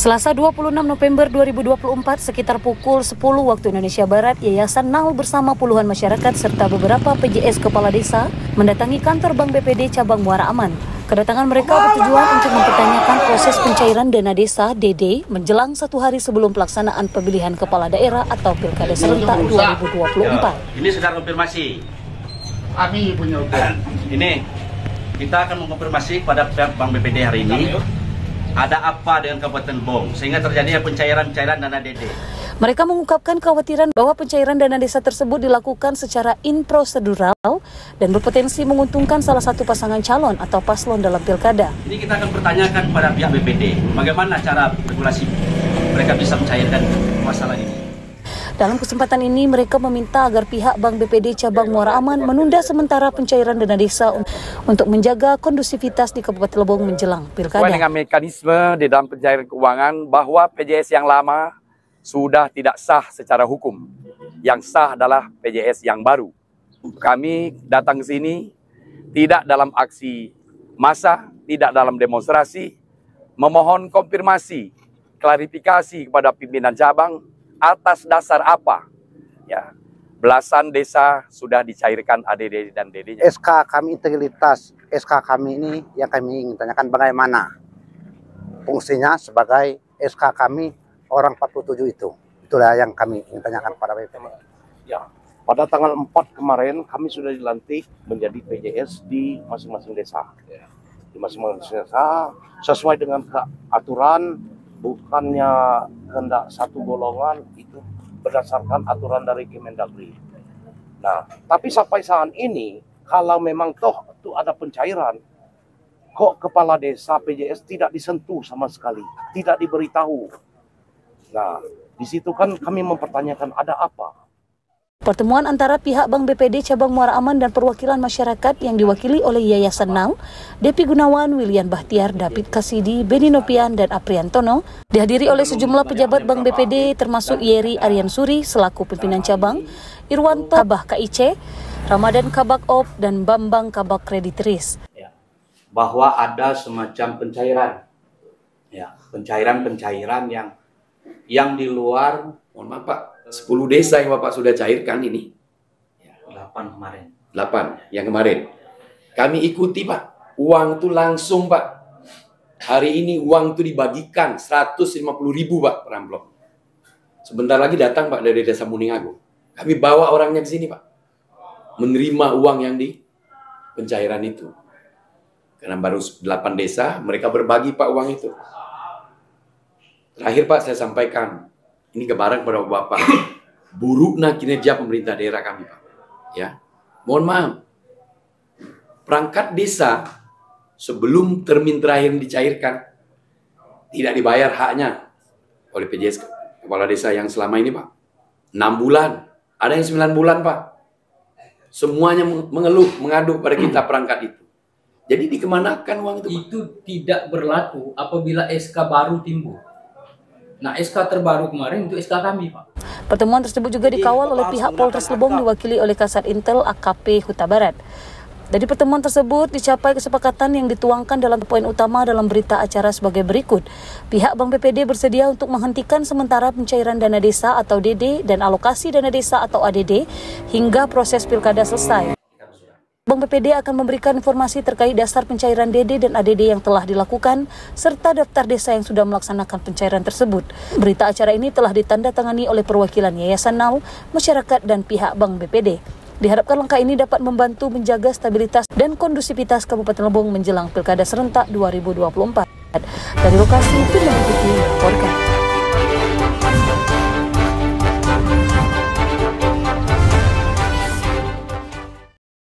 Selasa 26 November 2024 sekitar pukul 10 waktu Indonesia Barat, Yayasan NAL bersama puluhan masyarakat serta beberapa PJS Kepala Desa mendatangi kantor Bank BPD Cabang Muara Aman. Kedatangan mereka bertujuan untuk mempertanyakan proses pencairan dana desa (DD) menjelang 1 hari sebelum pelaksanaan pemilihan kepala daerah atau Pilkada serentak 2024. Ini sedang konfirmasi. Kami punya Ini kita akan mengkonfirmasi pada pihak Bank BPD hari ini. Ada apa dengan Kabupaten Bong sehingga terjadi pencairan dana DD? Mereka mengungkapkan kekhawatiran bahwa pencairan dana desa tersebut dilakukan secara improsedural dan berpotensi menguntungkan salah satu pasangan calon atau paslon dalam pilkada. Ini kita akan pertanyakan pada pihak BPD, bagaimana cara regulasi mereka bisa mencairkan masalah ini. Dalam kesempatan ini, mereka meminta agar pihak Bank BPD Cabang Muara Aman menunda sementara pencairan dana desa untuk menjaga kondusivitas di Kabupaten Lebong menjelang pilkada. Sesuai dengan mekanisme di dalam pencairan keuangan bahwa PJS yang lama sudah tidak sah secara hukum. Yang sah adalah PJS yang baru. Kami datang ke sini tidak dalam aksi massa, tidak dalam demonstrasi, memohon konfirmasi, klarifikasi kepada pimpinan cabang atas dasar apa ya belasan desa sudah dicairkan ADD dan DD-nya. SK kami integritas, SK kami ini yang kami ingin tanyakan bagaimana fungsinya sebagai SK kami orang 47 itu. Itulah yang kami ingin tanyakan pada BPD. Ya, pada tanggal 4 kemarin kami sudah dilantik menjadi PJS di masing-masing desa. Di masing-masing desa sesuai dengan aturan, bukannya hendak satu golongan, itu berdasarkan aturan dari Kemendagri. Nah, tapi sampai saat ini, kalau memang toh itu ada pencairan, kok kepala desa PJS tidak disentuh sama sekali, tidak diberitahu. Nah, di situ kan kami mempertanyakan ada apa. Pertemuan antara pihak Bank BPD Cabang Muara Aman dan perwakilan masyarakat yang diwakili oleh Yayasan NAL, Depi Gunawan, William Bahtiar, David Kasidi, Beni Nopian, dan Apriantono dihadiri oleh sejumlah pejabat Bank BPD termasuk Yeri Aryan Suri selaku pimpinan cabang, Irwanto Kabah KIC, Ramadan Kabak Op, dan Bambang Kabak Kreditris. Bahwa ada semacam pencairan, pencairan yang di luar. Mohon maaf Pak, 10 desa yang Bapak sudah cairkan ini. 8 kemarin. 8 yang kemarin. Kami ikuti Pak. Uang itu langsung Pak. Hari ini uang itu dibagikan 150.000 Pak per amplop. Sebentar lagi datang Pak dari Desa Muningago. Kami bawa orangnya ke sini Pak. Menerima uang yang di pencairan itu. Karena baru 8 desa, mereka berbagi Pak uang itu. Terakhir Pak saya sampaikan, ini kebaran kepada Bapak, buruknya kinerja pemerintah daerah kami Pak. Ya, mohon maaf, perangkat desa sebelum termin terakhir dicairkan tidak dibayar haknya oleh PJS kepala desa yang selama ini Pak. 6 bulan, ada yang 9 bulan Pak. Semuanya mengeluh, mengadu pada kita perangkat itu. Jadi dikemanakan uang itu Pak? Itu tidak berlaku apabila SK baru timbul. Nah, SK terbaru kemarin itu SK kami, Pak. Pertemuan tersebut juga dikawal oleh pihak Polres Lebong diwakili oleh Kasat Intel AKP Huta Barat. Dari pertemuan tersebut dicapai kesepakatan yang dituangkan dalam poin utama dalam berita acara sebagai berikut. Pihak Bank BPD bersedia untuk menghentikan sementara pencairan dana desa atau DD dan alokasi dana desa atau ADD hingga proses pilkada selesai. Bank BPD akan memberikan informasi terkait dasar pencairan DD dan ADD yang telah dilakukan, serta daftar desa yang sudah melaksanakan pencairan tersebut. Berita acara ini telah ditandatangani oleh perwakilan Yayasan NAL, masyarakat, dan pihak Bank BPD. Diharapkan langkah ini dapat membantu menjaga stabilitas dan kondusivitas Kabupaten Lebong menjelang Pilkada serentak 2024. Dari lokasi, tim melaporkan.